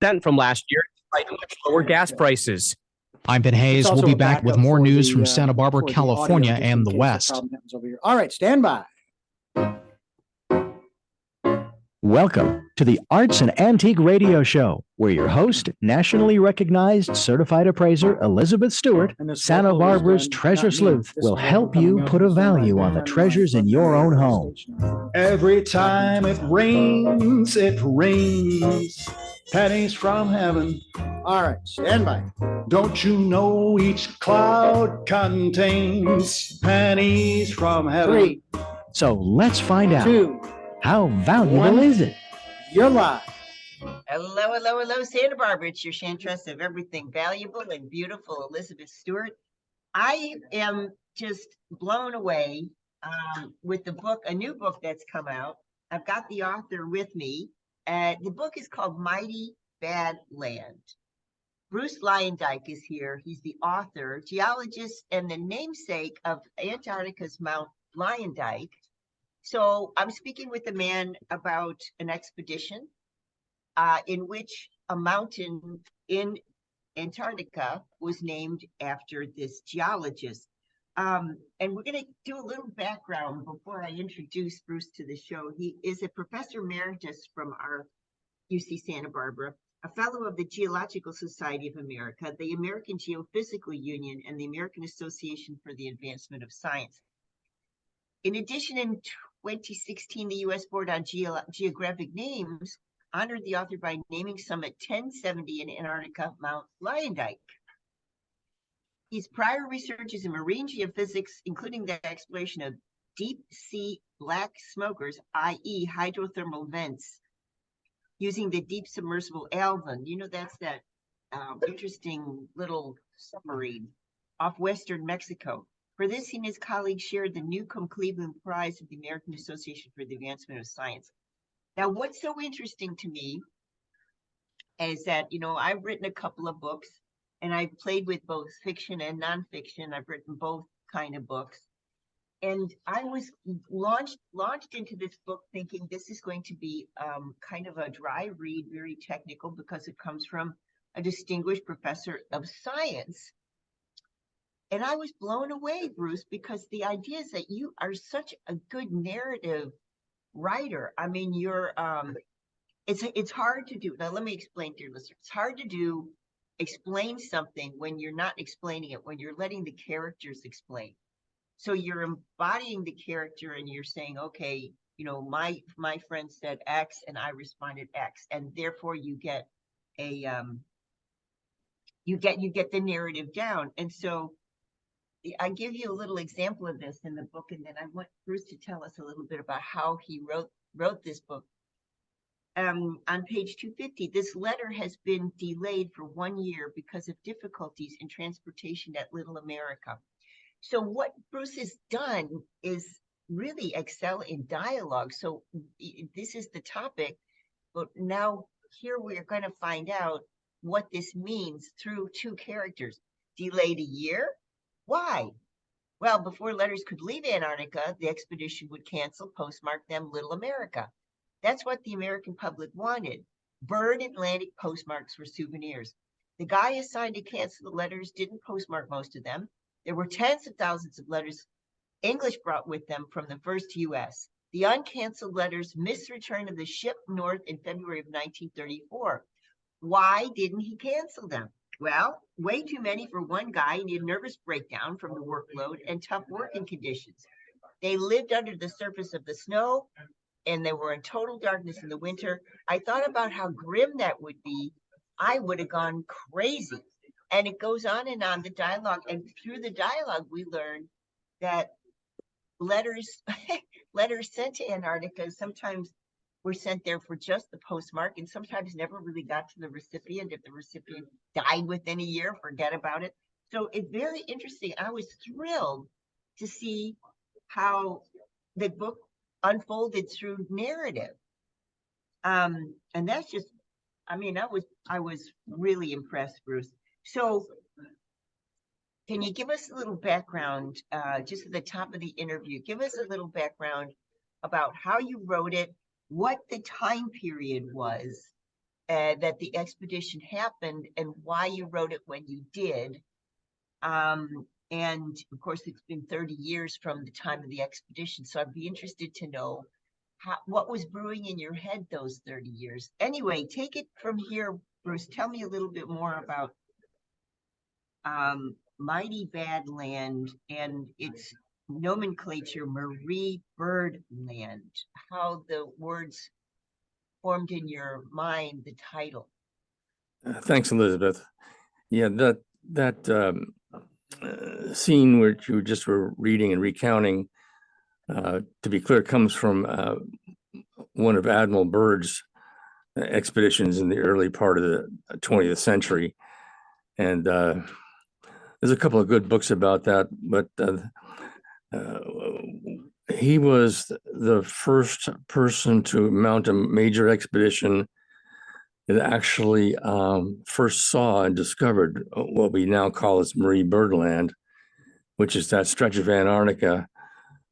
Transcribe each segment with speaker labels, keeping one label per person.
Speaker 1: 10% from last year, despite much lower gas prices.
Speaker 2: I'm Ben Hayes. We'll be back with more news from Santa Barbara, California, and the West.
Speaker 3: All right, stand by.
Speaker 4: Welcome to the Arts and Antique Radio Show, where your host, nationally recognized certified appraiser Elizabeth Stewart, Santa Barbara's treasure sleuth, will help you put a value on the treasures in your own home.
Speaker 5: Every time it rains, pennies from heaven.
Speaker 3: All right, stand by.
Speaker 5: Don't you know each cloud contains pennies from heaven?
Speaker 3: 3,
Speaker 4: So let's find out.
Speaker 3: 2,
Speaker 4: How valuable
Speaker 3: 1.
Speaker 4: is it?
Speaker 3: You're live.
Speaker 6: Hello, Santa Barbara. It's your chantress of everything valuable and beautiful, Elizabeth Stewart. I am just blown away with the book, a new book that's come out. I've got the author with me. The book is called Mighty Bad Land. Bruce Luyendyk is here. He's the author, geologist, and the namesake of Antarctica's Mount Luyendyk. So I'm speaking with a man about an expedition in which a mountain in Antarctica was named after this geologist. And we're going to do a little background before I introduce Bruce to the show. He is a professor emeritus from our UC Santa Barbara, a fellow of the Geological Society of America, the American Geophysical Union, and the American Association for the Advancement of Science. In addition, in 2016, the U.S. Board on Geographic Names honored the author by naming Summit 1070 in Antarctica Mount Luyendyk. His prior research is in marine geophysics, including the exploration of deep sea black smokers, i.e. hydrothermal vents, using the deep submersible Alvin. You know, that's that interesting little submarine off Western Mexico. For this, he and his colleagues shared the Newcomb Cleveland Prize of the American Association for the Advancement of Science. Now, what's so interesting to me is that, you know, I've written a couple of books, and I've played with both fiction and nonfiction. I've written both kind of books. And I was launched into this book thinking this is going to be kind of a dry read, very technical, because it comes from a distinguished professor of science. And I was blown away, Bruce, because the idea is that you are such a good narrative writer. I mean, you're it's hard to do. Now, let me explain to your listeners. It's hard to explain something when you're not explaining it, when you're letting the characters explain. So you're embodying the character and you're saying, okay, you know, my friend said X and I responded X, and therefore you get a you get the narrative down. And so I give you a little example of this in the book, and then I want Bruce to tell us a little bit about how he wrote this book. On page 250, this letter has been delayed for 1 year because of difficulties in transportation at Little America. So what Bruce has done is really excel in dialogue. So this is the topic, but now here we're going to find out what this means through two characters. Delayed a year? Why? Well, before letters could leave Antarctica, the expedition would cancel, postmark them Little America. That's what the American public wanted. Bird Atlantic postmarks were souvenirs. The guy assigned to cancel the letters didn't postmark most of them. There were tens of thousands of letters English brought with them from the first U.S. The uncanceled letters missed return of the ship north in February of 1934. Why didn't he cancel them? Well, way too many for one guy. He had a nervous breakdown from the workload and tough working conditions. They lived under the surface of the snow, and they were in total darkness in the winter. I thought about how grim that would be. I would have gone crazy. And it goes on, the dialogue. And through the dialogue, we learn that letters sent to Antarctica sometimes were sent there for just the postmark, and sometimes never really got to the recipient. If the recipient died within a year, forget about it. So it's very interesting. I was thrilled to see how the book unfolded through narrative. And that's just, I mean, I was really impressed, Bruce. So can you give us a little background, just at the top of the interview, give us a little background about how you wrote it, what the time period was, that the expedition happened and why you wrote it when you did. And of course, it's been 30 years from the time of the expedition. So I'd be interested to know what was brewing in your head those 30 years. Anyway, take it from here, Bruce. Tell me a little bit more about Mighty Bad Land and its nomenclature, Marie Bird Land, how the words formed in your mind the title.
Speaker 7: Thanks, Elizabeth. Yeah, that scene which you just were reading and recounting, to be clear, comes from one of Admiral Byrd's expeditions in the early part of the 20th century. And there's a couple of good books about that, but he was the first person to mount a major expedition that actually first saw and discovered what we now call as Marie Bird Land, which is that stretch of Antarctica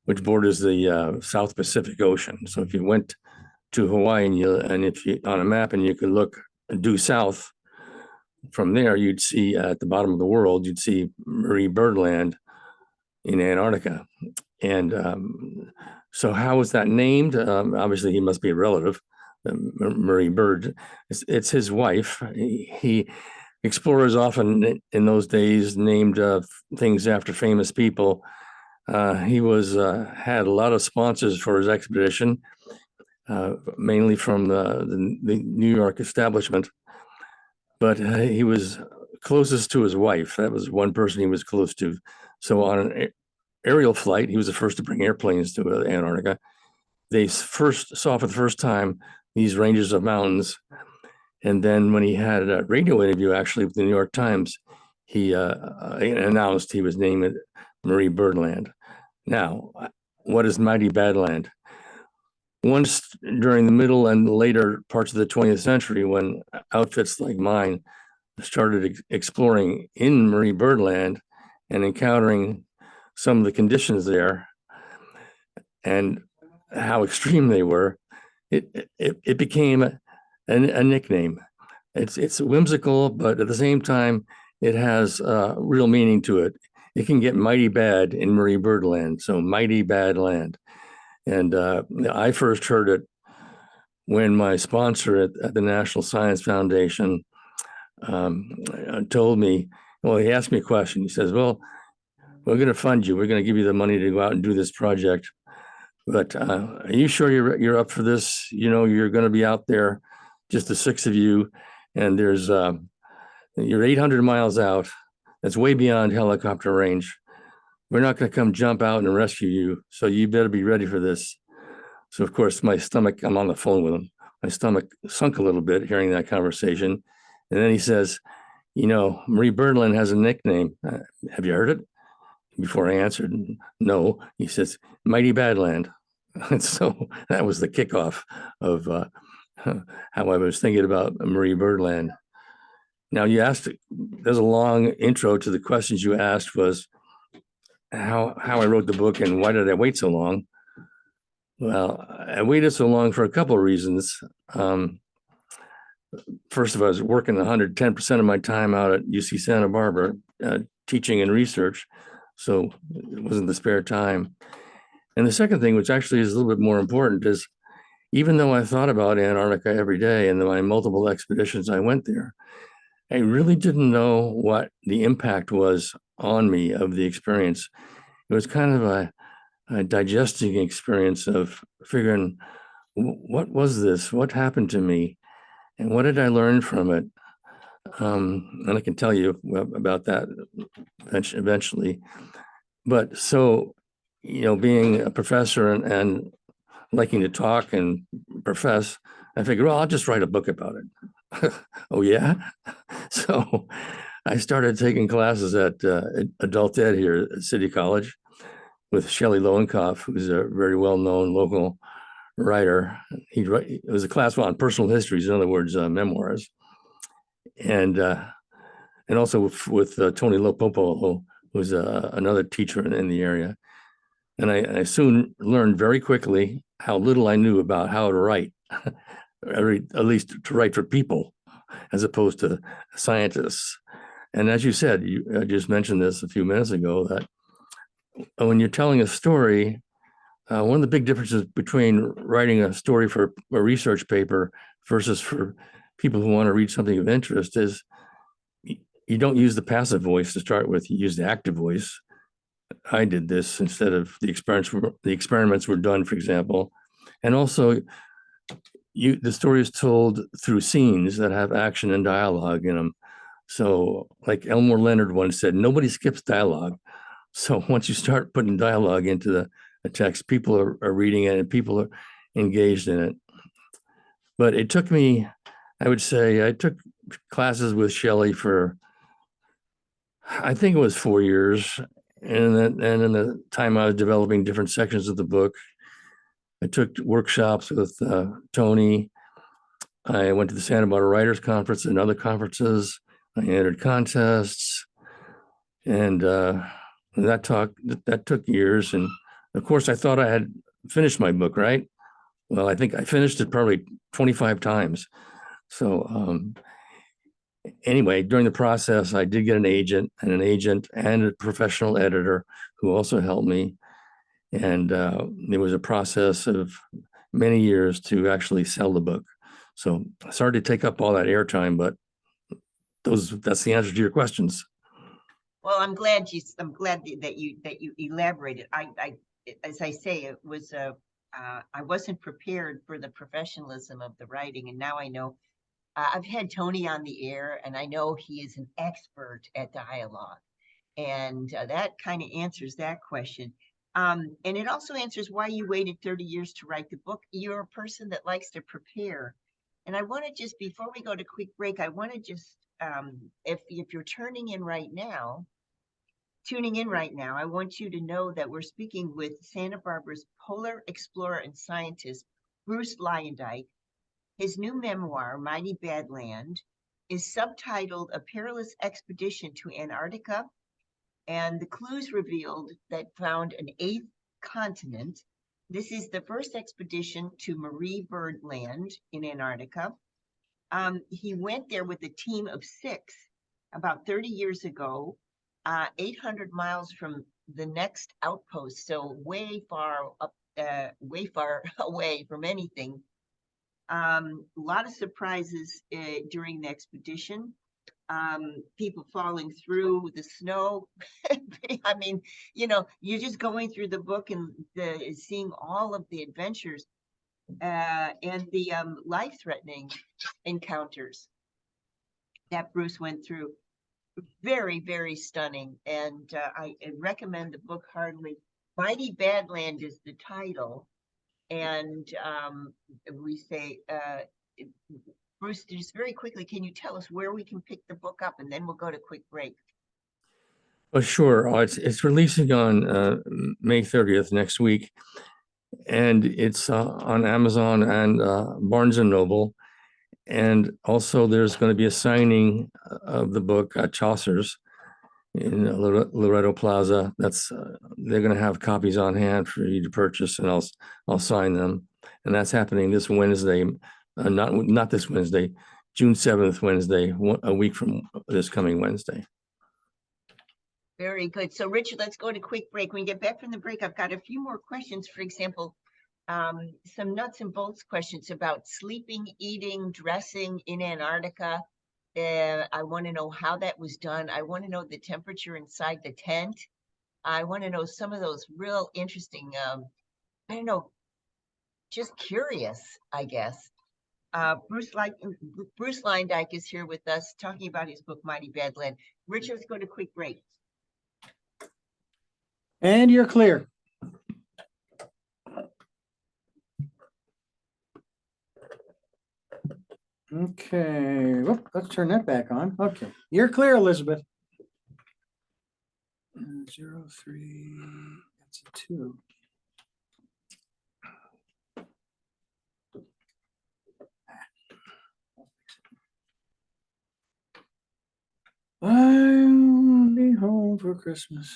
Speaker 7: which borders the South Pacific Ocean. So if you went to Hawaii and if you on a map and you could look due south from there, you'd see at the bottom of the world, you'd see Marie Bird Land in Antarctica. And so how was that named? Obviously, he must be a relative. Marie Bird. It's his wife. He explorers often in those days named things after famous people. He was had a lot of sponsors for his expedition, mainly from the New York establishment. But he was closest to his wife. That was one person he was close to. So on an aerial flight, he was the first to bring airplanes to Antarctica. They first saw for the first time these ranges of mountains. And then when he had a radio interview, actually with the New York Times, he announced he was naming it Marie Bird Land. Now, what is Mighty Bad Land? Once during the middle and later parts of the 20th century, when outfits like mine started exploring in Marie Bird Land and encountering some of the conditions there and how extreme they were, it became a nickname. It's whimsical, but at the same time, it has real meaning to it. It can get mighty bad in Marie Bird Land, so Mighty Bad Land. And I first heard it when my sponsor at the National Science Foundation told me, well, he asked me a question. He says, well, we're going to fund you. We're going to give you the money to go out and do this project. But are you sure you're up for this? You know, you're going to be out there, just the six of you, and there's you're 800 miles out. That's way beyond helicopter range. We're not going to come jump out and rescue you, so you better be ready for this. So of course, my stomach, I'm on the phone with him. My stomach sunk a little bit hearing that conversation. And then he says, you know, Marie Bird Land has a nickname. Have you heard it? Before I answered, no. He says, Mighty Bad Land. And so that was the kickoff of how I was thinking about Marie Bird Land. Now you asked, there's a long intro to the questions you asked was how I wrote the book and why did I wait so long? Well, I waited so long for a couple of reasons. First of all, I was working 110% of my time out at UC Santa Barbara, teaching and research. So it wasn't the spare time. And the second thing, which actually is a little bit more important, is even though I thought about Antarctica every day and my multiple expeditions I went there, I really didn't know what the impact was on me of the experience. It was kind of a digesting experience of figuring, what was this? What happened to me? And what did I learn from it? And I can tell you about that eventually. But so, you know, being a professor and liking to talk and profess, I figured, well, I'll just write a book about it. Oh, yeah? So I started taking classes at Adult Ed here at City College with Shelley Lowenkoff, who's a very well-known local writer. It was a class on personal histories, in other words, memoirs. And also with Tony Lopopo, who's another teacher in the area. And I soon learned very quickly how little I knew about how to write. at least to write for people as opposed to scientists. And as you said, you just mentioned this a few minutes ago, that when you're telling a story, one of the big differences between writing a story for a research paper versus for people who want to read something of interest is you don't use the passive voice to start with, you use the active voice. I did this instead of the experiments were done, for example. And also the story is told through scenes that have action and dialogue in them. So like Elmore Leonard once said, nobody skips dialogue. So once you start putting dialogue into the text, people are reading it and people are engaged in it. But it took me, I would say, I took classes with Shelley for, I think it was 4 years. And in the time I was developing different sections of the book, I took workshops with Tony. I went to the Santa Barbara Writers Conference and other conferences. I entered contests, and that took years. And of course, I thought I had finished my book, right? Well, I think I finished it probably 25 times. So anyway, during the process, I did get an agent and a professional editor who also helped me. And there was a process of many years to actually sell the book. So sorry to take up all that airtime, but that's the answer to your questions.
Speaker 6: Well, I'm glad that you elaborated. As I say, it was I wasn't prepared for the professionalism of the writing, and now I know. I've had Tony on the air, and I know he is an expert at dialogue, and that kind of answers that question. And it also answers why you waited 30 years to write the book. You're a person that likes to prepare. And I want to just, before we go to quick break, I want to just, if you're tuning in right now, I want you to know that we're speaking with Santa Barbara's polar explorer and scientist, Bruce Luyendyk. His new memoir, Mighty Bad Land, is subtitled A Perilous Expedition to Antarctica, and the clues revealed that found an 8th continent. This is the first expedition to Marie Byrd Land in Antarctica. He went there with a team of 6 about 30 years ago, 800 miles from the next outpost, so way far away from anything. A lot of surprises during the expedition. People falling through the snow. I mean, you're just going through the book and seeing all of the adventures and the life-threatening encounters that Bruce went through. Very, very stunning. And I recommend the book heartily. Mighty Badland is the title. And we say, Bruce, just very quickly, can you tell us where we can pick the book up, and then we'll go to quick break.
Speaker 7: Well, sure. It's releasing on May 30th next week, and it's on Amazon and Barnes and Noble. And also there's going to be a signing of the book at Chaucer's in Loretto Plaza. They're going to have copies on hand for you to purchase, and I'll sign them. And that's happening this Wednesday, not this Wednesday, June 7th, Wednesday, a week from this coming Wednesday.
Speaker 6: Very good. So Richard, let's go to quick break. When we get back from the break, I've got a few more questions. For example, some nuts and bolts questions about sleeping, eating, dressing in Antarctica. I want to know how that was done. I want to know the temperature inside the tent. I want to know some of those real interesting, I don't know, just curious, I guess. Bruce Luyendyk is here with us talking about his book, Mighty Bad Land. Richard, let's go to quick break.
Speaker 3: And you're clear. Okay, whoop, let's turn that back on. Okay, you're clear, Elizabeth. 03, that's a 2. I'll be home for Christmas.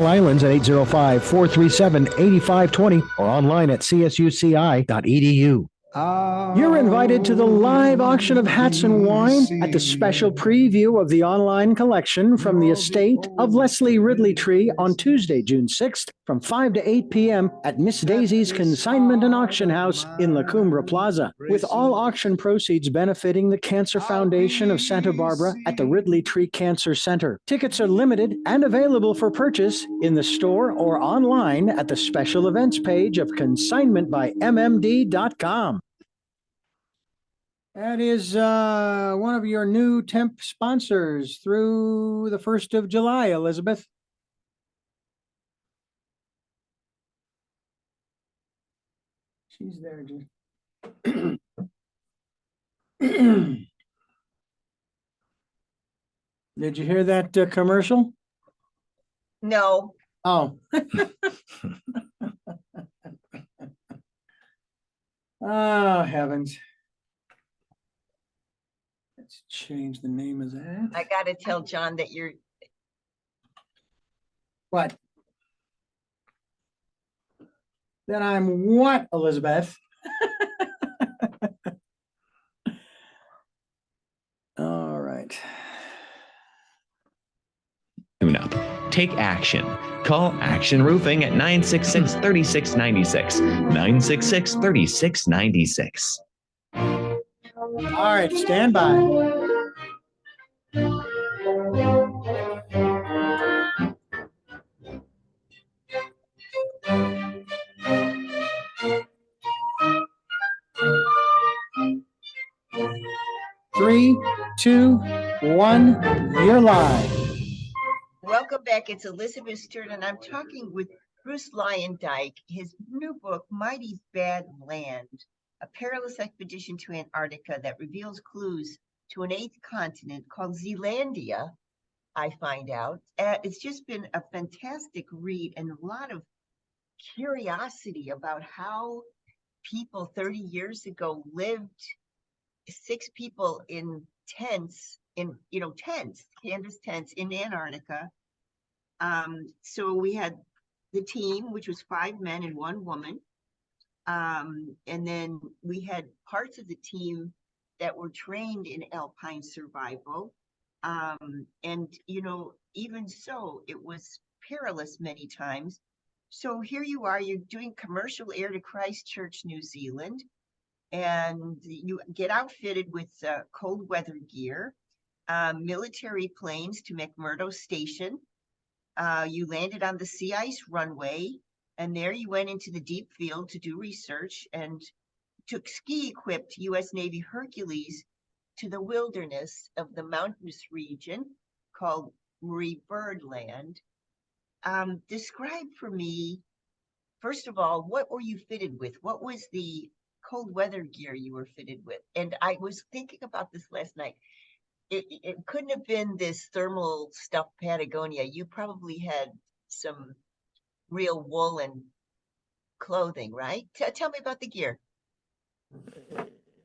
Speaker 4: Islands at 805-437-8520 or online at csuci.edu. You're invited to the live auction of hats and wine at the special preview of the online collection from the estate of Leslie Ridley Tree on Tuesday, June 6th from 5 to 8 p.m. at Miss Daisy's Consignment and Auction House in La Cumbre Plaza, with all auction proceeds benefiting the Cancer Foundation of Santa Barbara at the Ridley Tree Cancer Center. Tickets are limited and available for purchase in the store or online at the special events page of consignmentbymmd.com.
Speaker 3: That is one of your new temp sponsors through the 1st of July, Elizabeth. She's there, Jim. Did you hear that commercial?
Speaker 6: No,
Speaker 3: Oh. Oh, heavens. Let's change the name of that.
Speaker 6: I gotta tell John that you're,
Speaker 3: What? Then I'm what, Elizabeth? All right.
Speaker 1: Tune up. Take action. Call Action Roofing at 966-3696. 966-3696.
Speaker 3: All right, stand by. Three, two, one, you're live.
Speaker 6: welcome back. It's Elizabeth Stewart, and I'm talking with Bruce Luyendyk. His new book, Mighty Bad Land, a perilous expedition to Antarctica that reveals clues to an eighth continent called Zealandia, I find out. It's just been a fantastic read and a lot of curiosity about how people 30 years ago lived, 6 people in tents, canvas tents in Antarctica. So we had the team, which was 5 men and 1 woman. And then we had parts of the team that were trained in alpine survival. And, even so, it was perilous many times. So here you are, you're doing commercial air to Christchurch, New Zealand, and you get outfitted with cold weather gear, military planes to McMurdo Station. You landed on the sea ice runway, and there you went into the deep field to do research and took ski-equipped U.S. Navy Hercules to the wilderness of the mountainous region called Marie Byrd Land. Describe for me, first of all, what were you fitted with? What was the cold weather gear you were fitted with? And I was thinking about this last night. It couldn't have been this thermal stuff Patagonia. You probably had some real woolen clothing, right? Tell me about the gear.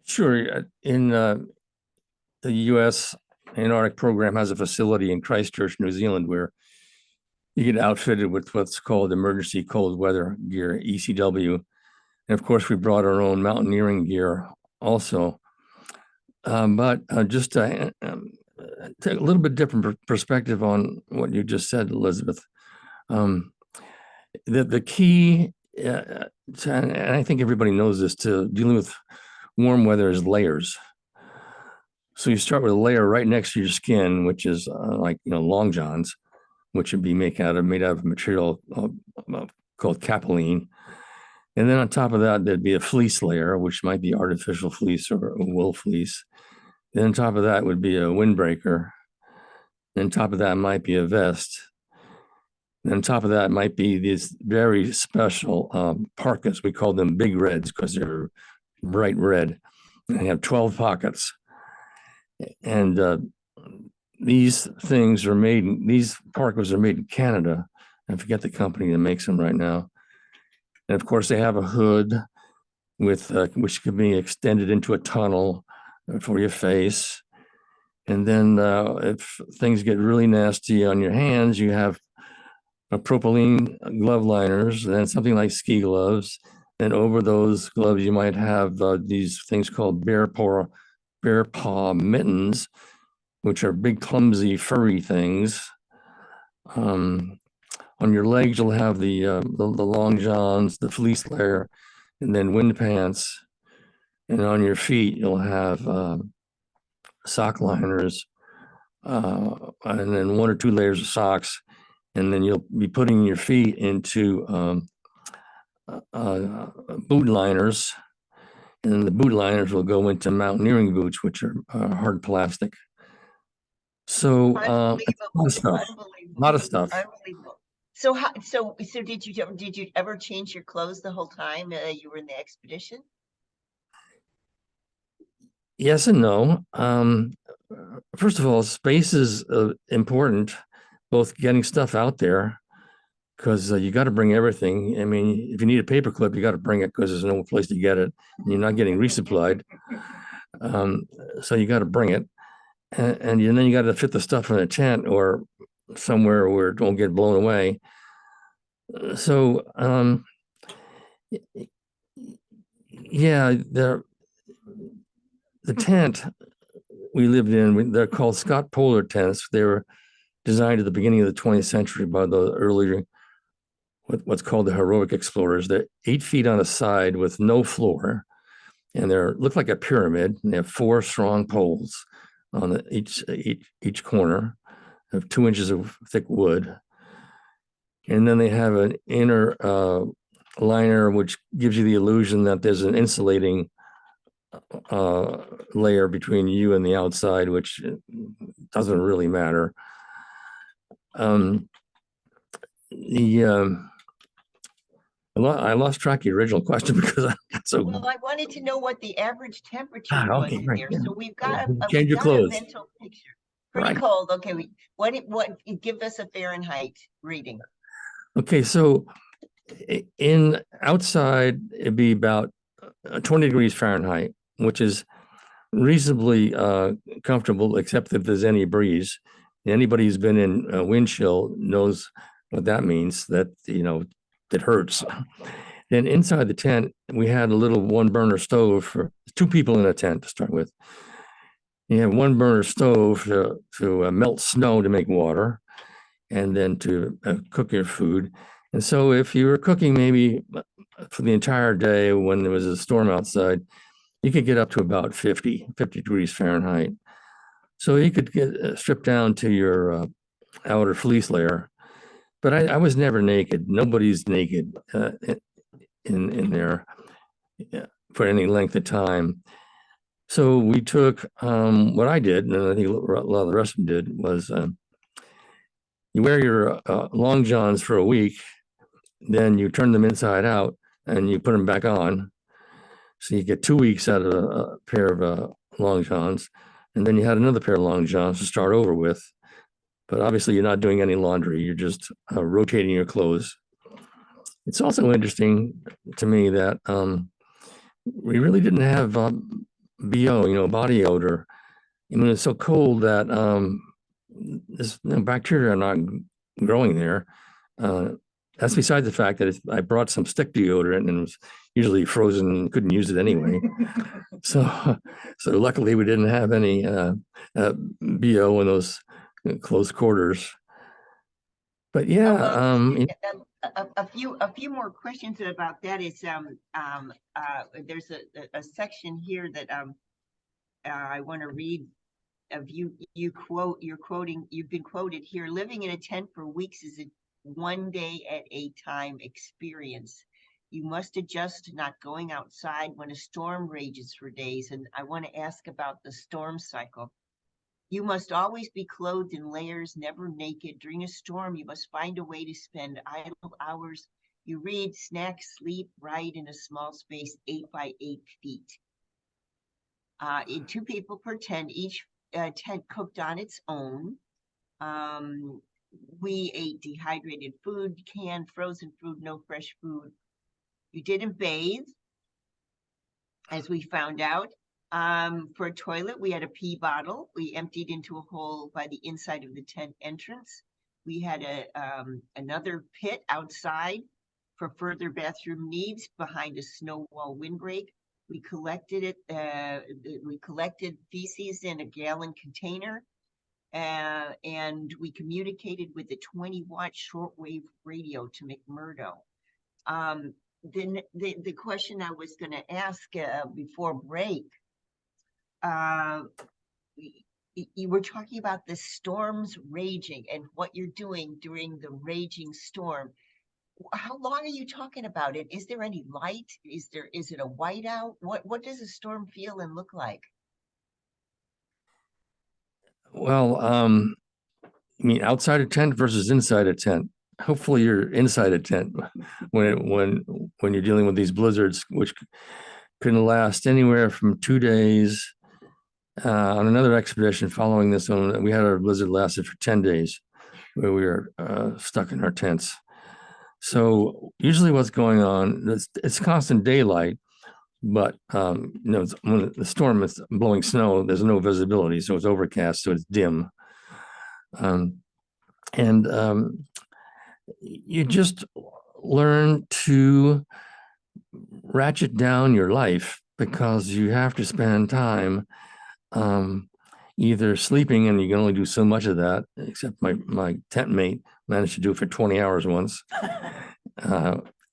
Speaker 7: Sure. In the U.S. Antarctic program has a facility in Christchurch, New Zealand, where you get outfitted with what's called emergency cold weather gear, ECW. And of course, we brought our own mountaineering gear also. But just to take a little bit different perspective on what you just said, Elizabeth. The key, and I think everybody knows this, to dealing with warm weather is layers. So you start with a layer right next to your skin, which is long johns, which would be made out of a material called capilene. And then on top of that, there'd be a fleece layer, which might be artificial fleece or a wool fleece. Then on top of that would be a windbreaker. Then on top of that might be a vest. Then on top of that might be these very special parkas. We call them big reds because they're bright red. And they have 12 pockets. And these parkas are made in Canada. I forget the company that makes them right now. And of course, they have a hood with which can be extended into a tunnel for your face. And then if things get really nasty on your hands, you have propylene glove liners, and then something like ski gloves. And over those gloves, you might have these things called bear paw mittens, which are big, clumsy, furry things. On your legs, you'll have the long johns, the fleece layer, and then wind pants. And on your feet, you'll have sock liners, and then 1 or 2 layers of socks. And then you'll be putting your feet into boot liners. And then the boot liners will go into mountaineering boots, which are hard plastic. So a lot of stuff. A lot of stuff.
Speaker 6: Unbelievable. So did you ever change your clothes the whole time you were in the expedition?
Speaker 7: Yes and no. First of all, space is important, both getting stuff out there, because you got to bring everything. I mean, if you need a paperclip, you got to bring it because there's no place to get it. And you're not getting resupplied. So you got to bring it. And then you got to fit the stuff in a tent or somewhere where it won't get blown away. So, yeah, the tent we lived in, they're called Scott Polar tents. They were designed at the beginning of the 20th century by the earlier, what's called the heroic explorers. They're 8 feet on a side with no floor, and they look like a pyramid. And they have 4 strong poles on each corner of 2 inches of thick wood. And then they have an inner liner, which gives you the illusion that there's an insulating layer between you and the outside, which doesn't really matter. I lost track of the original question because I got so.
Speaker 6: Well, I wanted to know what the average temperature was
Speaker 7: okay, right,
Speaker 6: there.
Speaker 7: yeah.
Speaker 6: So we've got
Speaker 7: Change your clothes.
Speaker 6: A mental picture. Pretty
Speaker 7: Right.
Speaker 6: cold. Okay, what give us a Fahrenheit reading?
Speaker 7: Okay, so in outside it'd be about 20 degrees Fahrenheit, which is reasonably comfortable, except if there's any breeze. Anybody who's been in wind chill knows what that means. That it hurts. Then inside the tent, we had a little 1-burner stove for 2 people in a tent to start with. You have 1-burner stove to melt snow to make water, and then to cook your food. And so if you were cooking maybe for the entire day when there was a storm outside, you could get up to about 50 degrees Fahrenheit. So you could get stripped down to your outer fleece layer. But I was never naked. Nobody's naked in there for any length of time. So we took what I did, and I think a lot of the rest of them did, was you wear your long johns for a week, then you turn them inside out and you put them back on. So you get 2 weeks out of a pair of long johns, and then you had another pair of long johns to start over with. But obviously you're not doing any laundry. You're just rotating your clothes. It's also interesting to me that we really didn't have BO, body odor. I mean, it's so cold that this bacteria are not growing there. That's besides the fact that I brought some stick deodorant and it was usually frozen and couldn't use it anyway. So luckily we didn't have any BO in those close quarters. But yeah,
Speaker 6: a few more questions about that is there's a section here that I want to read of you've been quoted here. Living in a tent for weeks is a 1 day at a time experience. You must adjust to not going outside when a storm rages for days. And I want to ask about the storm cycle. You must always be clothed in layers, never naked. During a storm, you must find a way to spend idle hours. You read, snack, sleep, ride in a small space, 8 by 8 feet. 2 people per tent, each tent cooked on its own. We ate dehydrated food, canned, frozen food, no fresh food. You didn't bathe, as we found out. For a toilet, we had a pee bottle. We emptied into a hole by the inside of the tent entrance. We had another pit outside for further bathroom needs behind a snow wall windbreak. We collected feces in a gallon container, and we communicated with the 20-watt shortwave radio to McMurdo. Then the question I was going to ask before break, you were talking about the storms raging and what you're doing during the raging storm. How long are you talking about it? Is there any light? Is it a whiteout? What does a storm feel and look like?
Speaker 7: Well, I mean, outside a tent versus inside a tent. Hopefully you're inside a tent when you're dealing with these blizzards, which can last anywhere from 2 days. On another expedition following this one, we had our blizzard lasted for 10 days where we were stuck in our tents. So usually what's going on, it's constant daylight, but when the storm is blowing snow, there's no visibility, so it's overcast, so it's dim. You just learn to ratchet down your life because you have to spend time either sleeping, and you can only do so much of that, except my tent mate managed to do it for 20 hours once,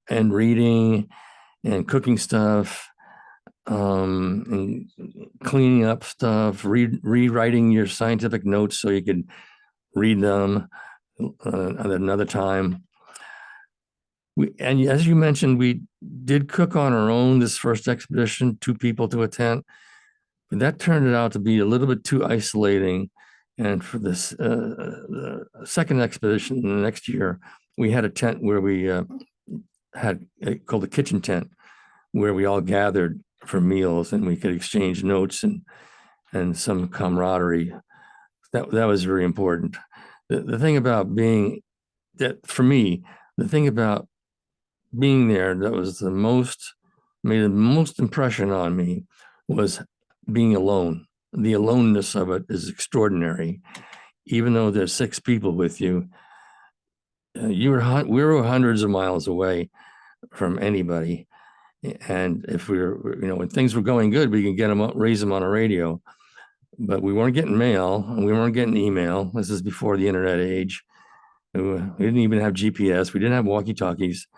Speaker 7: and reading and cooking stuff, and cleaning up stuff, rewriting your scientific notes so you could read them at another time. And as you mentioned, we did cook on our own this first expedition, 2 people to a tent. But that turned out to be a little bit too isolating. And for this the second expedition the next year, we had a tent where we had called a kitchen tent, where we all gathered for meals and we could exchange notes and some camaraderie. That was very important. The thing about being that for me, the thing about being there that was made the most impression on me was being alone. The aloneness of it is extraordinary. Even though there's 6 people with you, we were hundreds of miles away from anybody. And if we were, when things were going good, we could raise them on a radio. But we weren't getting mail, and we weren't getting email. This is before the internet age. We didn't even have GPS. We didn't have walkie-talkies.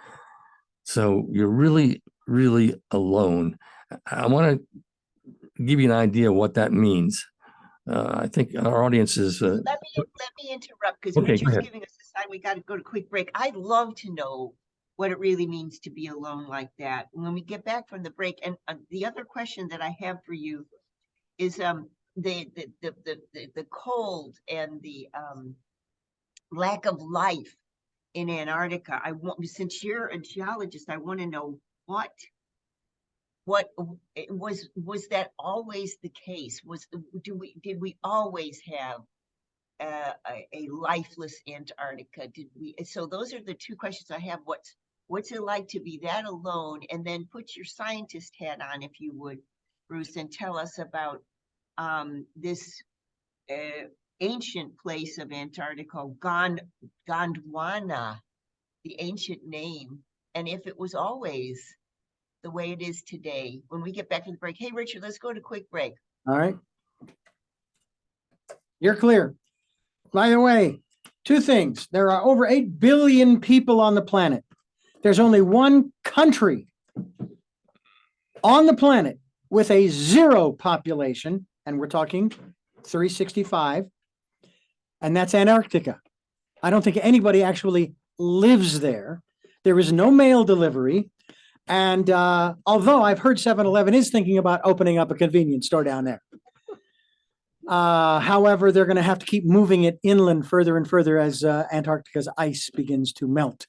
Speaker 7: So you're really, really alone. I want to give you an idea of what that means. I think our audience is.
Speaker 6: Let me interrupt, because
Speaker 7: Okay,
Speaker 6: Richard's giving us a sign. We got to go to quick break. I'd love to know what it really means to be alone like that when we get back from the break. And the other question that I have for you is the cold and the lack of life in Antarctica. Since you're a geologist, I want to know what was that always the case? Did we always have a lifeless Antarctica? So those are the 2 questions I have. What's it like to be that alone? And then put your scientist hat on, if you would, Bruce, and tell us about this ancient place of Antarctica, Gondwana, the ancient name, and if it was always the way it is today. When we get back from the break. Hey, Richard, let's go to quick break.
Speaker 3: All right. You're clear. By the way, 2 things. There are over 8 billion people on the planet. There's only one country on the planet with a 0 population, and we're talking 365, and that's Antarctica. I don't think anybody actually lives there. There is no mail delivery. And although I've heard 7-Eleven is thinking about opening up a convenience store down there. However, they're going to have to keep moving it inland further and further as Antarctica's ice begins to melt.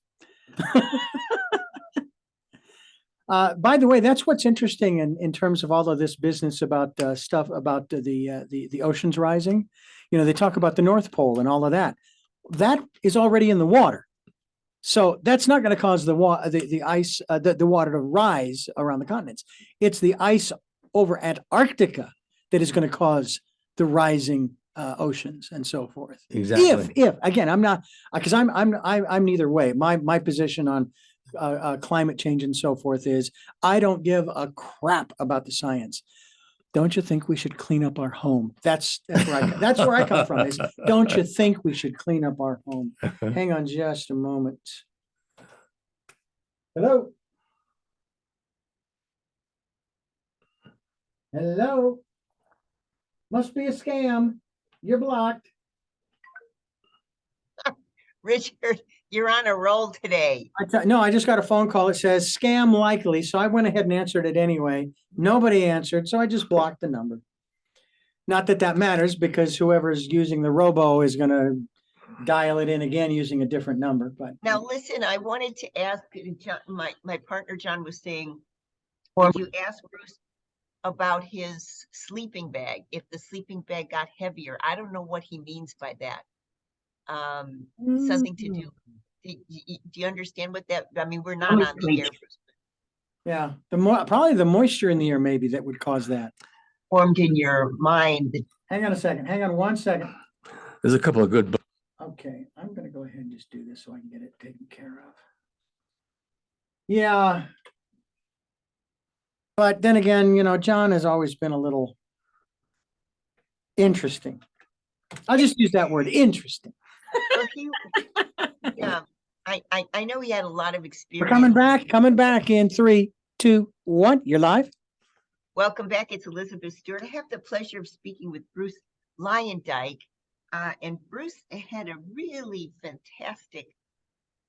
Speaker 3: By the way, that's what's interesting in terms of all of this business about stuff about the oceans rising. They talk about the North Pole and all of that. That is already in the water. So that's not going to cause the ice, the water to rise around the continents. It's the ice over Antarctica that is going to cause the rising oceans and so forth.
Speaker 7: Exactly.
Speaker 3: If again, I'm not, because I'm neither way. My position on climate change and so forth is I don't give a crap about the science. Don't you think we should clean up our home? That's where I come from. Is don't you think we should clean up our home? Hang on just a moment. Hello. Hello. Must be a scam. You're blocked.
Speaker 6: Richard, you're on a roll today.
Speaker 3: No, I just got a phone call. It says scam likely. So I went ahead and answered it anyway. Nobody answered. So I just blocked the number. Not that that matters, because whoever's using the robo is going to dial it in again using a different number. But
Speaker 6: now listen, I wanted to ask John, my partner John was saying, did you ask Bruce about his sleeping bag? If the sleeping bag got heavier, I don't know what he means by that. Something to do. Do you understand what that? I mean, we're not on the air.
Speaker 3: Yeah, probably the moisture in the air maybe that would cause that.
Speaker 6: Formed in your mind.
Speaker 3: Hang on a second. Hang on 1 second.
Speaker 7: There's a couple of good.
Speaker 3: Okay, I'm going to go ahead and just do this so I can get it taken care of. Yeah. But then again, John has always been a little interesting. I'll just use that word, interesting.
Speaker 6: Well, yeah, I know he had a lot of experience.
Speaker 3: We're coming back in 3, 2, 1. You're live.
Speaker 6: Welcome back. It's Elizabeth Stewart. I have the pleasure of speaking with Bruce Luyendyk. And Bruce had a really fantastic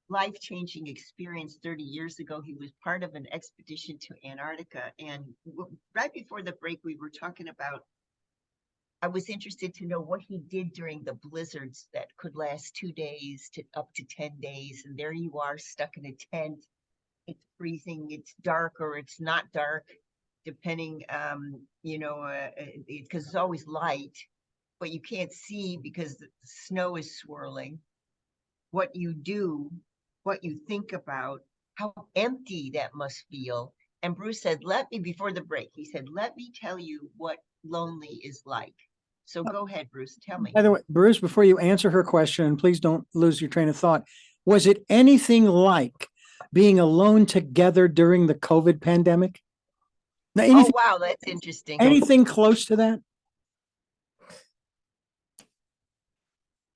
Speaker 6: life-changing experience 30 years ago. He was part of an expedition to Antarctica. And right before the break, we were talking about, I was interested to know what he did during the blizzards that could last 2 days to up to 10 days. And there you are stuck in a tent. It's freezing, it's dark, or it's not dark, depending, because it's always light, but you can't see because the snow is swirling. What you do, what you think about, how empty that must feel. And Bruce said, before the break, he said, let me tell you what lonely is like. So go ahead, Bruce, tell me.
Speaker 3: By the way, Bruce, before you answer her question, please don't lose your train of thought. Was it anything like being alone together during the COVID pandemic? Now,
Speaker 6: oh, wow, that's interesting.
Speaker 3: Anything close to that?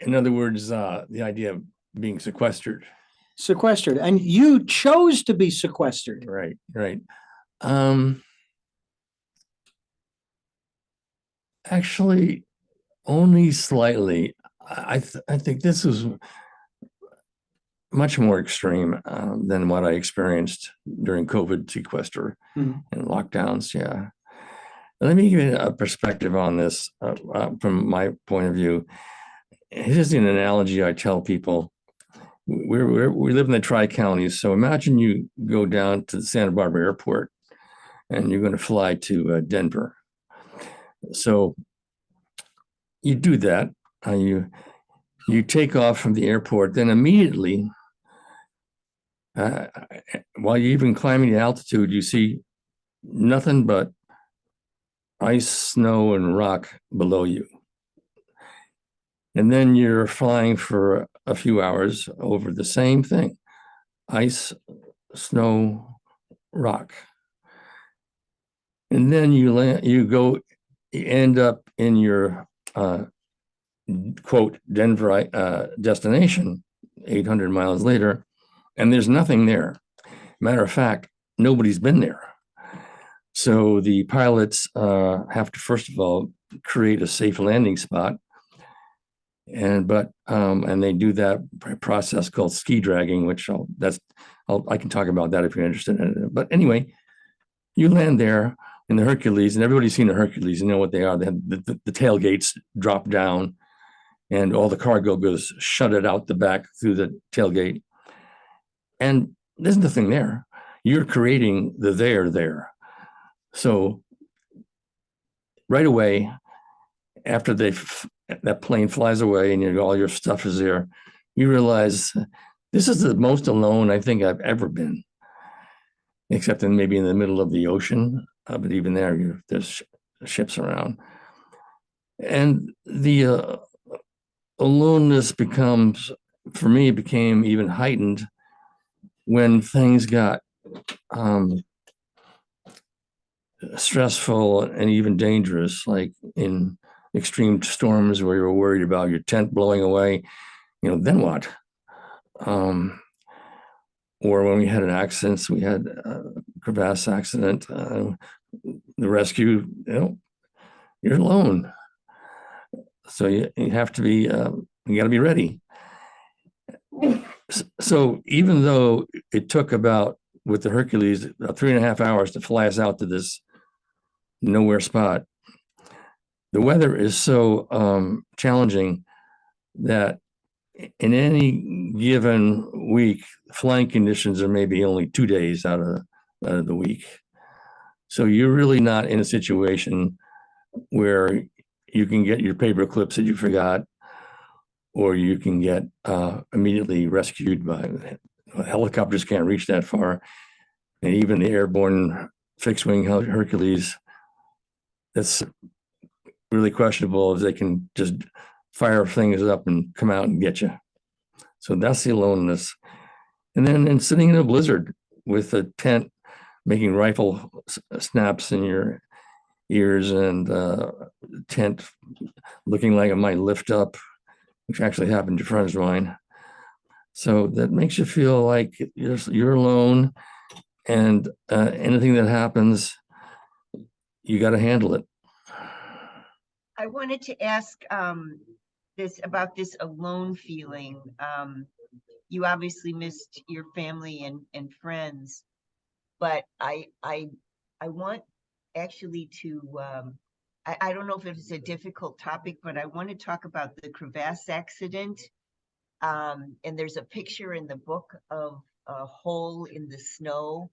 Speaker 7: In other words, the idea of being sequestered.
Speaker 3: Sequestered. And you chose to be sequestered.
Speaker 7: Right. Actually, only slightly. I think this was much more extreme than what I experienced during COVID sequester and lockdowns. Yeah. Let me give you a perspective on this from my point of view. Here's an analogy I tell people. We live in the Tri-Counties, so imagine you go down to the Santa Barbara airport and you're going to fly to Denver. So you do that. You take off from the airport, then immediately, while you're even climbing the altitude, you see nothing but ice, snow, and rock below you. And then you're flying for a few hours over the same thing: ice, snow, rock. And then you end up in your quote Denver destination 800 miles later, and there's nothing there. Matter of fact, nobody's been there. So the pilots have to first of all create a safe landing spot, and they do that process called ski dragging, which I can talk about that if you're interested in it. But anyway, you land there in the Hercules, and everybody's seen a Hercules, you know what they are. They have the tailgates drop down, and all the cargo goes shutted out the back through the tailgate. And there's nothing there. You're creating the there. So right away, after that plane flies away and all your stuff is there, you realize this is the most alone I think I've ever been, except maybe in the middle of the ocean. But even there's ships around. And the aloneness for me, became even heightened when things got stressful and even dangerous, like in extreme storms where you were worried about your tent blowing away. Then what? Or when we had an accident, we had a crevasse accident, the rescue, you're alone. So you have to be, you got to be ready. So even though it took with the Hercules, 3.5 hours to fly us out to this nowhere spot, the weather is so challenging that in any given week, flying conditions are maybe only 2 days out of the week. So you're really not in a situation where you can get your paper clips that you forgot, or you can get immediately rescued by helicopters. Can't reach that far, and even the airborne fixed-wing Hercules, that's really questionable if they can just fire things up and come out and get you. So that's the aloneness. And then sitting in a blizzard with a tent making rifle snaps in your ears, and tent looking like it might lift up, which actually happened to friends of mine. So that makes you feel like you're alone, and anything that happens, you got to handle it.
Speaker 6: I wanted to ask about this alone feeling. You obviously missed your family and friends, but I want actually to, I don't know if it's a difficult topic, but I want to talk about the crevasse accident. And there's a picture in the book of a hole in the snow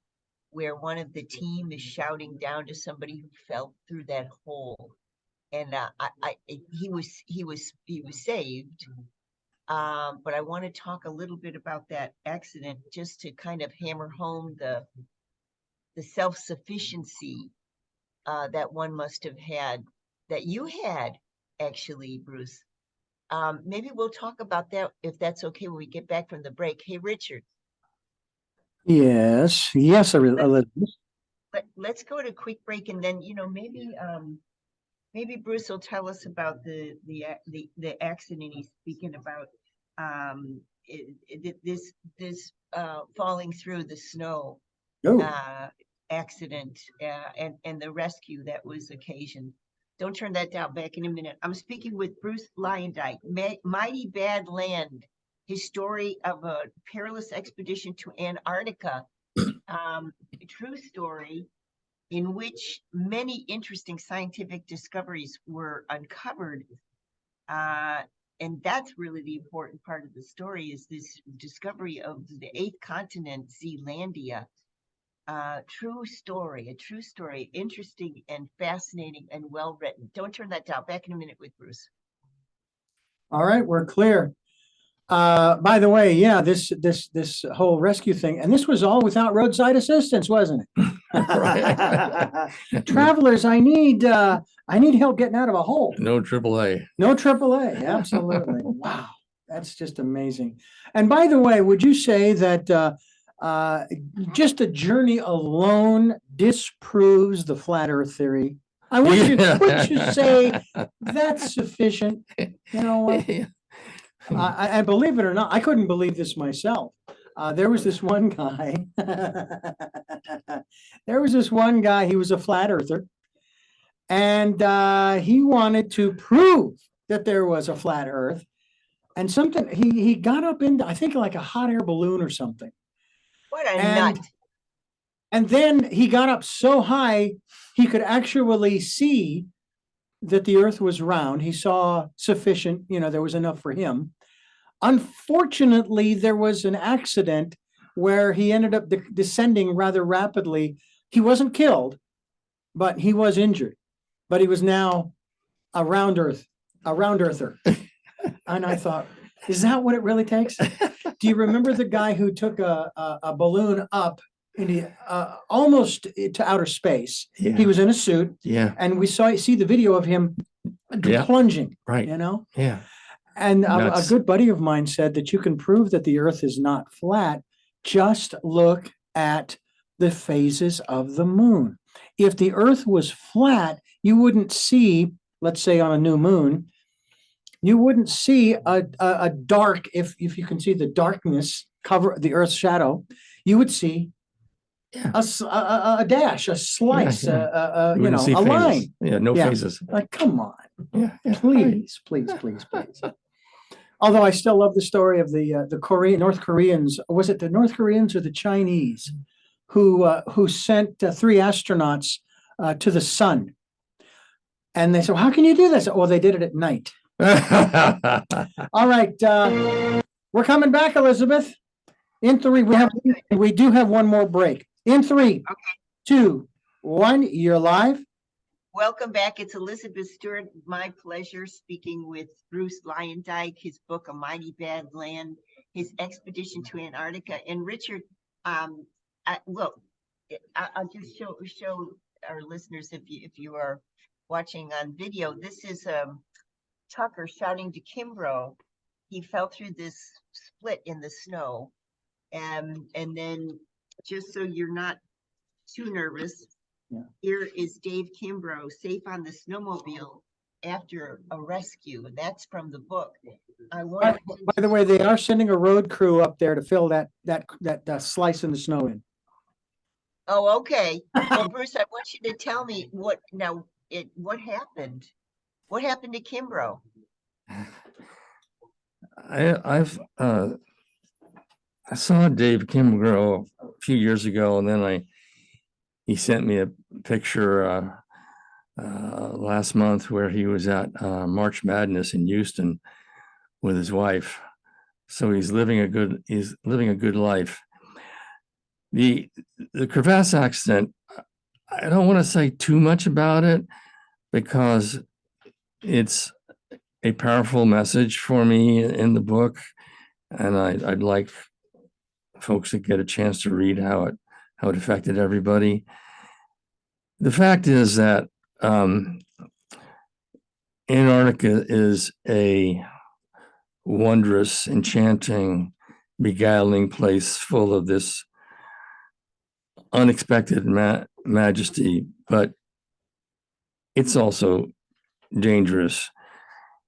Speaker 6: where one of the team is shouting down to somebody who fell through that hole. And he was saved. But I want to talk a little bit about that accident, just to kind of hammer home the self-sufficiency that one must have had, that you had, actually, Bruce. Maybe we'll talk about that, if that's okay, when we get back from the break. Hey, Richard.
Speaker 3: Yes, Elizabeth.
Speaker 6: Let's go to a quick break, and then maybe Bruce will tell us about the accident he's speaking about. This falling through the snow accident, and the rescue that was occasioned. Don't turn that down. Back in a minute. I'm speaking with Bruce Luyendyk, Mighty Bad Land, his story of a perilous expedition to Antarctica, a true story in which many interesting scientific discoveries were uncovered. And that's really the important part of the story, is this discovery of the 8th continent, Zealandia. A true story, interesting and fascinating and well written. Don't turn that down. Back in a minute with Bruce.
Speaker 3: All right, we're clear. By the way, yeah, this whole rescue thing, and this was all without roadside assistance, wasn't it? Travelers, I need help getting out of a hole.
Speaker 7: No AAA.
Speaker 3: No AAA. Absolutely. Wow, that's just amazing. And by the way, would you say that just a journey alone disproves the flat Earth theory? Would you say that's sufficient? You know what? I believe it or not, I couldn't believe this myself. There was this one guy. He was a flat earther, and he wanted to prove that there was a flat Earth. And something he got up into, I think, like a hot air balloon or something.
Speaker 6: What a nut.
Speaker 3: And then he got up so high he could actually see that the Earth was round. He saw sufficient, there was enough for him. Unfortunately, there was an accident where he ended up descending rather rapidly. He wasn't killed, but he was injured. But he was now a round earther. And I thought, is that what it really takes? Do you remember the guy who took a balloon up into almost to outer space?
Speaker 7: Yeah.
Speaker 3: He was in a suit.
Speaker 7: Yeah.
Speaker 3: And we see the video of him
Speaker 7: Yeah.
Speaker 3: plunging,
Speaker 7: Right.
Speaker 3: you know?
Speaker 7: Yeah.
Speaker 3: And a
Speaker 7: Nuts.
Speaker 3: good buddy of mine said that you can prove that the earth is not flat. Just look at the phases of the moon. If the earth was flat, you wouldn't see, let's say on a new moon, you wouldn't see a dark, if you can see the darkness cover the earth's shadow, you would see
Speaker 7: Yeah.
Speaker 3: a dash, a slice,
Speaker 7: You
Speaker 3: you
Speaker 7: wouldn't
Speaker 3: know,
Speaker 7: see
Speaker 3: a
Speaker 7: phases.
Speaker 3: line.
Speaker 7: Yeah, no
Speaker 3: Yeah.
Speaker 7: phases.
Speaker 3: Like, come on,
Speaker 7: Yeah, yeah.
Speaker 3: please, please, please, please. Although I still love the story of the North Koreans. Was it the North Koreans or the Chinese who sent 3 astronauts to the sun? And they said, "How can you do this?" Well, they did it at night. All right, we're coming back, Elizabeth. In 3, we do have one more break. In 3,
Speaker 6: Okay.
Speaker 3: 2, 1, you're live.
Speaker 6: Welcome back. It's Elizabeth Stewart. My pleasure speaking with Bruce Luyendyk, his book, A Mighty Bad Land, his expedition to Antarctica. And Richard, look, I'll just show our listeners, if you are watching on video, this is Tucker shouting to Kimbrough. He fell through this split in the snow. And then, just so you're not too nervous, here is Dave Kimbrough safe on the snowmobile after a rescue. And that's from the book.
Speaker 3: By the way, they are sending a road crew up there to fill that slice in the snow in.
Speaker 6: Oh, okay. Well, Bruce, I want you to tell me what happened. What happened to Kimbrough?
Speaker 7: I saw Dave Kimbrough a few years ago, and then he sent me a picture last month where he was at March Madness in Houston with his wife. So he's living a good life. The crevasse accident, I don't want to say too much about it because it's a powerful message for me in the book, and I'd like folks to get a chance to read how it affected everybody. The fact is that Antarctica is a wondrous, enchanting, beguiling place full of this unexpected majesty, but it's also dangerous,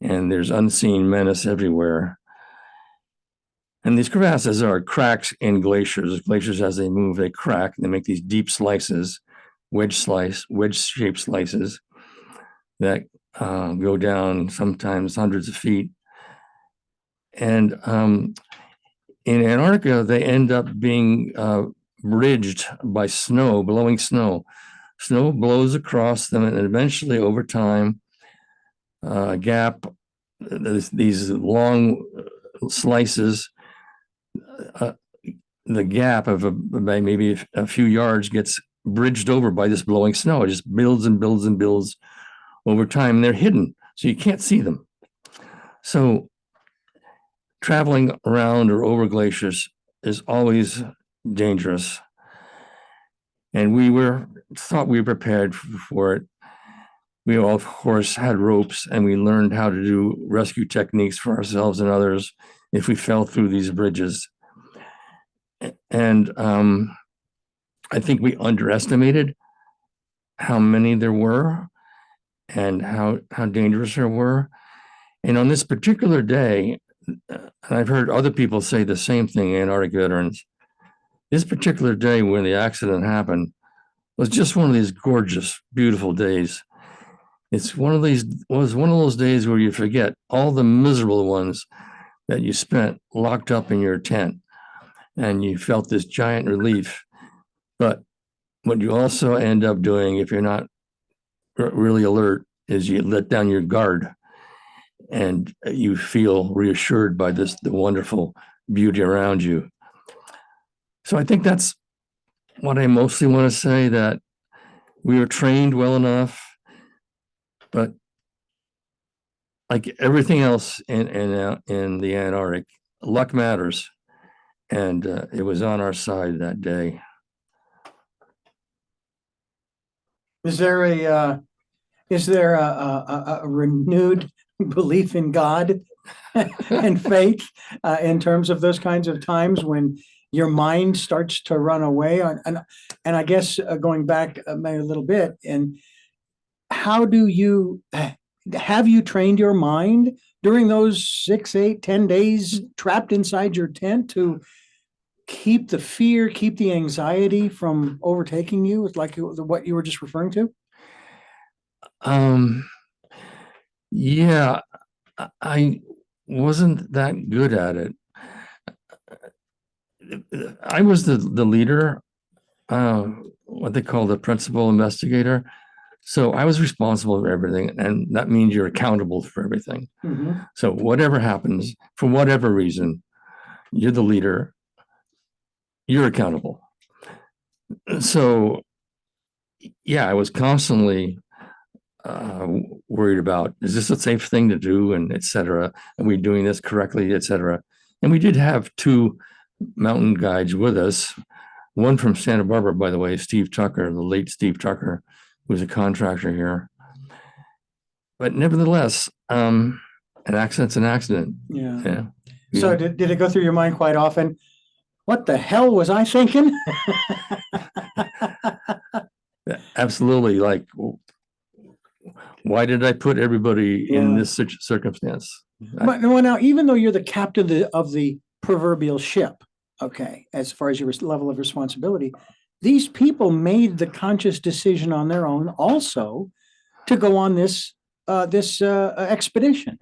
Speaker 7: and there's unseen menace everywhere. And these crevasses are cracks in glaciers. Glaciers, as they move, they crack, and they make these deep slices, wedge-shaped slices that go down sometimes hundreds of feet. And in Antarctica, they end up being bridged by snow, blowing snow. Snow blows across them, and eventually, over time, a gap, these long slices, the gap of maybe a few yards gets bridged over by this blowing snow. It just builds and builds and builds over time, and they're hidden, so you can't see them. So traveling around or over glaciers is always dangerous. And we thought we were prepared for it. We all, of course, had ropes, and we learned how to do rescue techniques for ourselves and others if we fell through these bridges. And I think we underestimated how many there were and how dangerous there were. And on this particular day, and I've heard other people say the same thing, Antarctic veterans, this particular day when the accident happened was just one of these gorgeous, beautiful days. Was one of those days where you forget all the miserable ones that you spent locked up in your tent, and you felt this giant relief. But what you also end up doing, if you're not really alert, is you let down your guard, and you feel reassured by the wonderful beauty around you. So I think that's what I mostly want to say, that we were trained well enough, but like everything else in the Antarctic, luck matters, and it was on our side that day.
Speaker 3: Is there Is there a renewed belief in God and faith in terms of those kinds of times when your mind starts to run away? And I guess going back maybe a little bit, and how do you have you trained your mind during those 6, 8, 10 days trapped inside your tent to keep the fear, keep the anxiety from overtaking you? It's like what you were just referring to.
Speaker 7: Yeah, I wasn't that good at it. I was the leader, what they call the principal investigator. So I was responsible for everything, and that means you're accountable for everything.
Speaker 3: Mm-hmm.
Speaker 7: So whatever happens, for whatever reason, you're the leader, you're accountable. So yeah, I was constantly worried about, is this a safe thing to do, and et cetera, are we doing this correctly, et cetera. And we did have 2 mountain guides with us, one from Santa Barbara, by the way, Steve Tucker, the late Steve Tucker, who was a contractor here. But nevertheless, an accident's an accident.
Speaker 3: Yeah. So did it go through your mind quite often? What the hell was I thinking?
Speaker 7: Absolutely. Like, why did I put everybody in this circumstance?
Speaker 3: But now, even though you're the captain of the proverbial ship, okay, as far as your level of responsibility, these people made the conscious decision on their own also to go on this expedition.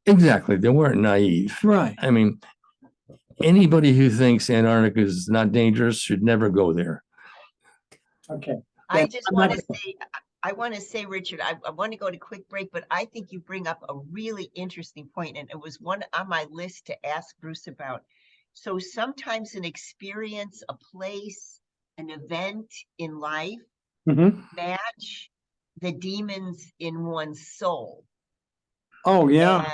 Speaker 7: Exactly. They weren't naive.
Speaker 3: Right.
Speaker 7: I mean, anybody who thinks Antarctica is not dangerous should never go there.
Speaker 3: Okay.
Speaker 6: I just want to say, Richard, I want to go to quick break, but I think you bring up a really interesting point, and it was one on my list to ask Bruce about. So sometimes an experience, a place, an event in life match the demons in one's soul.
Speaker 3: Oh yeah.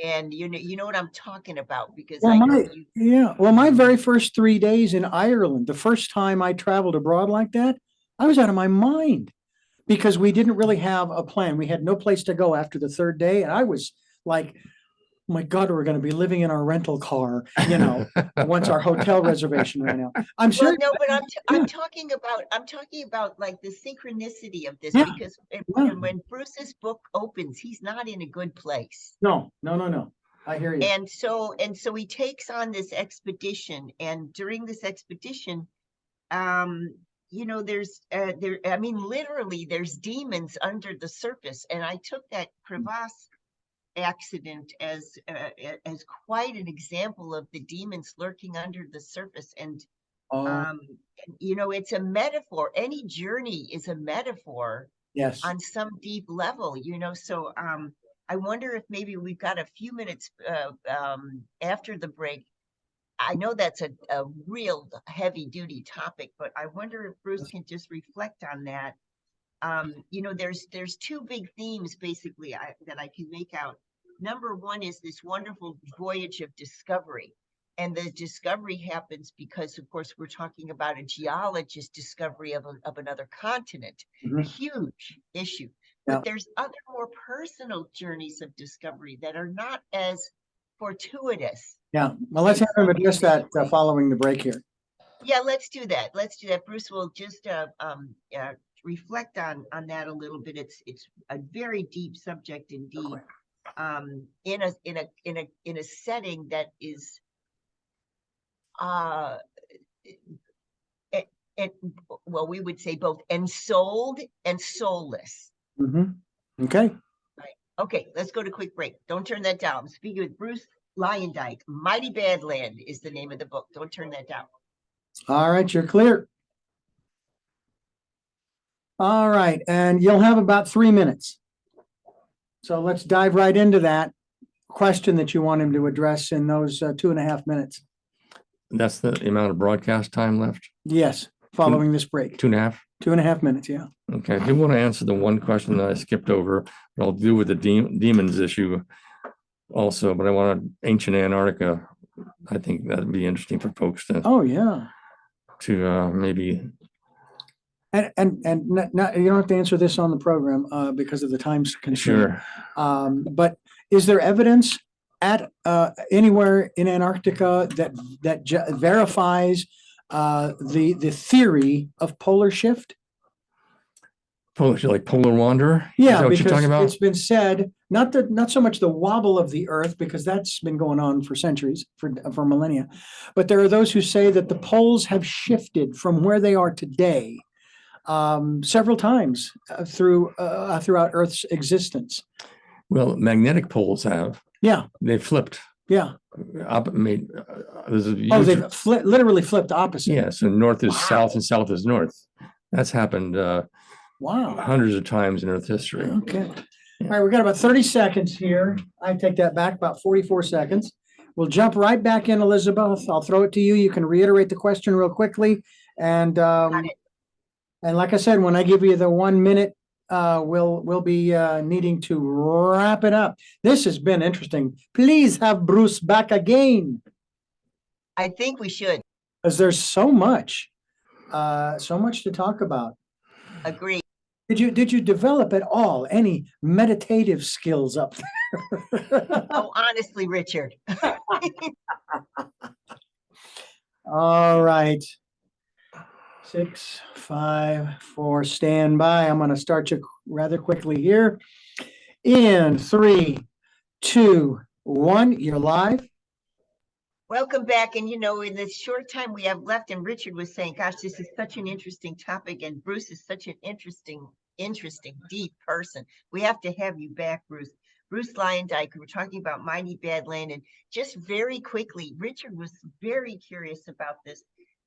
Speaker 6: And you know what I'm talking about, because
Speaker 3: my very first 3 days in Ireland, the first time I traveled abroad like that, I was out of my mind because we didn't really have a plan. We had no place to go after the 3rd day. And I was like, oh my God, we're going to be living in our rental car, once our hotel reservation ran out. I'm sure.
Speaker 6: Well, no, but I'm talking about like the synchronicity of this, because when Bruce's book opens, he's not in a good place.
Speaker 3: No. I hear you.
Speaker 6: And so he takes on this expedition, and during this expedition, literally there's demons under the surface. And I took that crevasse accident as quite an example of the demons lurking under the surface. And it's a metaphor. Any journey is a metaphor, on some deep level, so I wonder if maybe we've got a few minutes after the break. I know that's a real heavy duty topic, but I wonder if Bruce can just reflect on that. There's 2 big themes basically that I can make out. Number one is this wonderful voyage of discovery. And the discovery happens because, of course, we're talking about a geologist's discovery of another continent, a huge issue. But there's other more personal journeys of discovery that are not as fortuitous.
Speaker 3: Yeah. Well, let's have him address that following the break here.
Speaker 6: Yeah, let's do that. Bruce will just reflect on that a little bit. It's a very deep subject indeed. In a setting that is we would say both ensouled and soulless.
Speaker 3: Okay.
Speaker 6: Right. Okay, let's go to quick break. Don't turn that down. I'm speaking with Bruce Luyendyk. Mighty Bad Land is the name of the book. Don't turn that down.
Speaker 3: All right, you're clear. All right, and you'll have about 3 minutes. So let's dive right into that question that you want him to address in those 2.5 minutes.
Speaker 7: That's the amount of broadcast time left?
Speaker 3: Yes, following this break.
Speaker 7: 2.5?
Speaker 3: 2.5 minutes, yeah.
Speaker 7: Okay, I do want to answer the one question that I skipped over, but I'll do with the demons issue also, but I want ancient Antarctica. I think that'd be interesting for folks to.
Speaker 3: Oh, yeah.
Speaker 7: To maybe.
Speaker 3: not, you don't have to answer this on the program because of the time's constraint.
Speaker 7: Sure.
Speaker 3: But is there evidence at anywhere in Antarctica that verifies the theory of polar shift?
Speaker 7: Like polar wanderer? Is
Speaker 3: Yeah,
Speaker 7: that what you're talking
Speaker 3: because
Speaker 7: about?
Speaker 3: it's been said, not so much the wobble of the Earth, because that's been going on for centuries, for millennia, but there are those who say that the poles have shifted from where they are today several times throughout Earth's existence.
Speaker 7: Well, magnetic poles have.
Speaker 3: Yeah,
Speaker 7: They flipped.
Speaker 3: yeah.
Speaker 7: There's a
Speaker 3: Oh,
Speaker 7: huge,
Speaker 3: they've literally flipped opposite.
Speaker 7: yeah, so north is
Speaker 3: Wow.
Speaker 7: south and south is north. That's happened
Speaker 3: Wow.
Speaker 7: hundreds of times in Earth history.
Speaker 3: Okay. All right, we got about 30 seconds here. I take that back, about 44 seconds. We'll jump right back in, Elizabeth. I'll throw it to you. You can reiterate the question real quickly. And like I said, when I give you the 1 minute, we'll be needing to wrap it up. This has been interesting. Please have Bruce back again,
Speaker 6: I think we should.
Speaker 3: because there's so much to talk about.
Speaker 6: Agree.
Speaker 3: Did you develop at all any meditative skills up there?
Speaker 6: Oh, honestly, Richard.
Speaker 3: All right. 6, 5, 4, stand by. I'm going to start you rather quickly here. In 3, 2, 1, you're live.
Speaker 6: Welcome back. And, in the short time we have left, and Richard was saying, gosh, this is such an interesting topic, and Bruce is such an interesting, deep person. We have to have you back, Bruce. Bruce Luyendyk, we're talking about Mighty Badland, and just very quickly, Richard was very curious about this,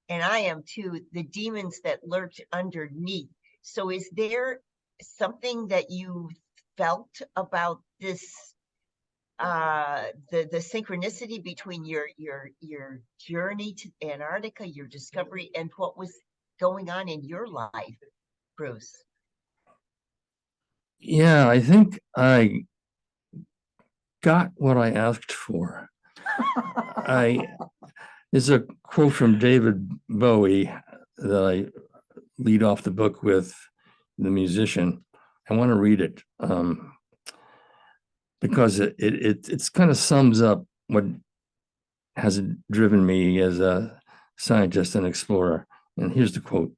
Speaker 6: and I am too, the demons that lurked underneath. So is there something that you felt about this, the synchronicity between your journey to Antarctica, your discovery, and what was going on in your life, Bruce?
Speaker 7: Yeah, I think I got what I asked for. There's a quote from David Bowie that I lead off the book with, the musician. I want to read it because it kind of sums up what has driven me as a scientist and explorer. And here's the quote: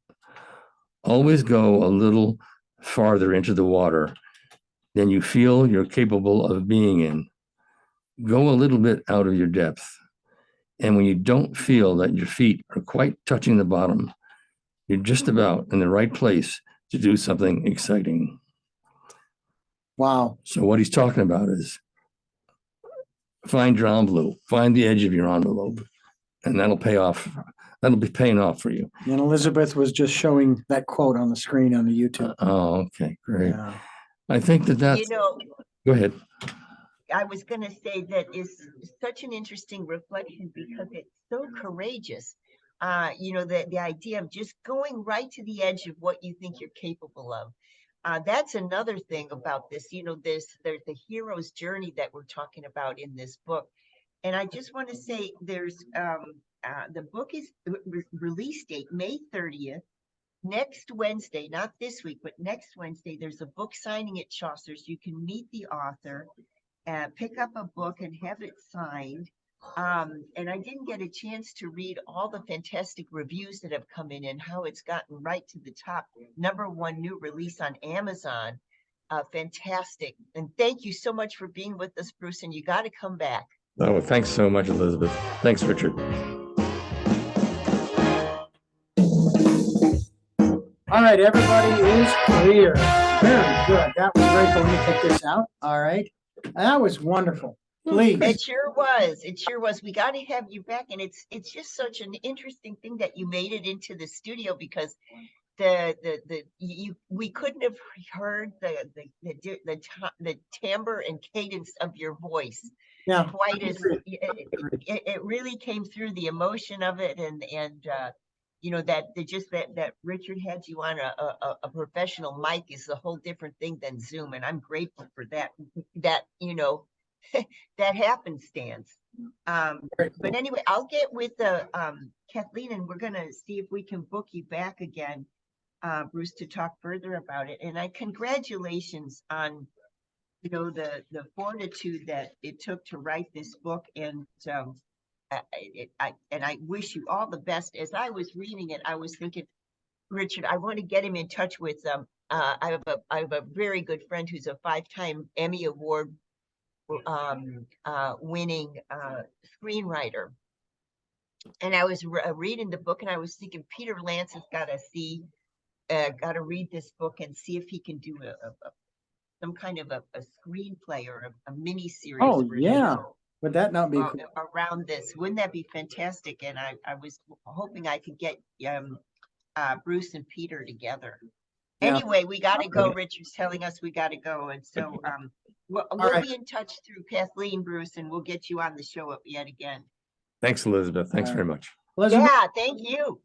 Speaker 7: "Always go a little farther into the water than you feel you're capable of being in. Go a little bit out of your depth. And when you don't feel that your feet are quite touching the bottom, you're just about in the right place to do something exciting."
Speaker 3: Wow.
Speaker 7: So what he's talking about is find your envelope, find the edge of your envelope, and that'll pay off. That'll be paying off for you.
Speaker 3: And Elizabeth was just showing that quote on the screen on the YouTube.
Speaker 7: Oh, okay, great.
Speaker 3: Yeah.
Speaker 7: I think that's, go ahead.
Speaker 6: I was going to say that is such an interesting reflection because it's so courageous. The idea of just going right to the edge of what you think you're capable of. That's another thing about this. There's the hero's journey that we're talking about in this book. And I just want to say there's the book is release date May 30th. Next Wednesday, not this week, but next Wednesday, there's a book signing at Chaucer's. You can meet the author, pick up a book and have it signed. And I didn't get a chance to read all the fantastic reviews that have come in and how it's gotten right to the top. #1 new release on Amazon. Fantastic. And thank you so much for being with us, Bruce. And you got to come back.
Speaker 7: Oh, thanks so much, Elizabeth. Thanks, Richard.
Speaker 3: All right, everybody is clear. Very good. That was great. So let me take this out. All right. That was wonderful. Please.
Speaker 6: It sure was. It sure was. We got to have you back. And it's just such an interesting thing that you made it into the studio, because we couldn't have heard the timbre and cadence of your voice.
Speaker 3: Yeah.
Speaker 6: Quite as it really came through, the emotion of it, and that Richard had you on a professional mic is a whole different thing than Zoom, and I'm grateful for that that happenstance. But anyway, I'll get with Kathleen, and we're gonna see if we can book you back again. Bruce to talk further about it. And congratulations on, the fortitude that it took to write this book. And I wish you all the best. As I was reading it, I was thinking, Richard, I want to get him in touch with I have a very good friend who's a 5-time Emmy Award winning screenwriter. And I was reading the book, and I was thinking Peter Lance has got to read this book and see if he can do some kind of a screenplay or a mini series.
Speaker 3: Oh, yeah. Would that not be cool?
Speaker 6: Around this? Wouldn't that be fantastic? And I was hoping I could get Bruce and Peter together. Yeah. Anyway, we got to go. Richard's telling us we got to go, and so we'll be in touch through Kathleen, Bruce, and we'll get you on the show yet again.
Speaker 7: Thanks, Elizabeth. Thanks very much.
Speaker 3: Elizabeth?
Speaker 6: Yeah, thank you.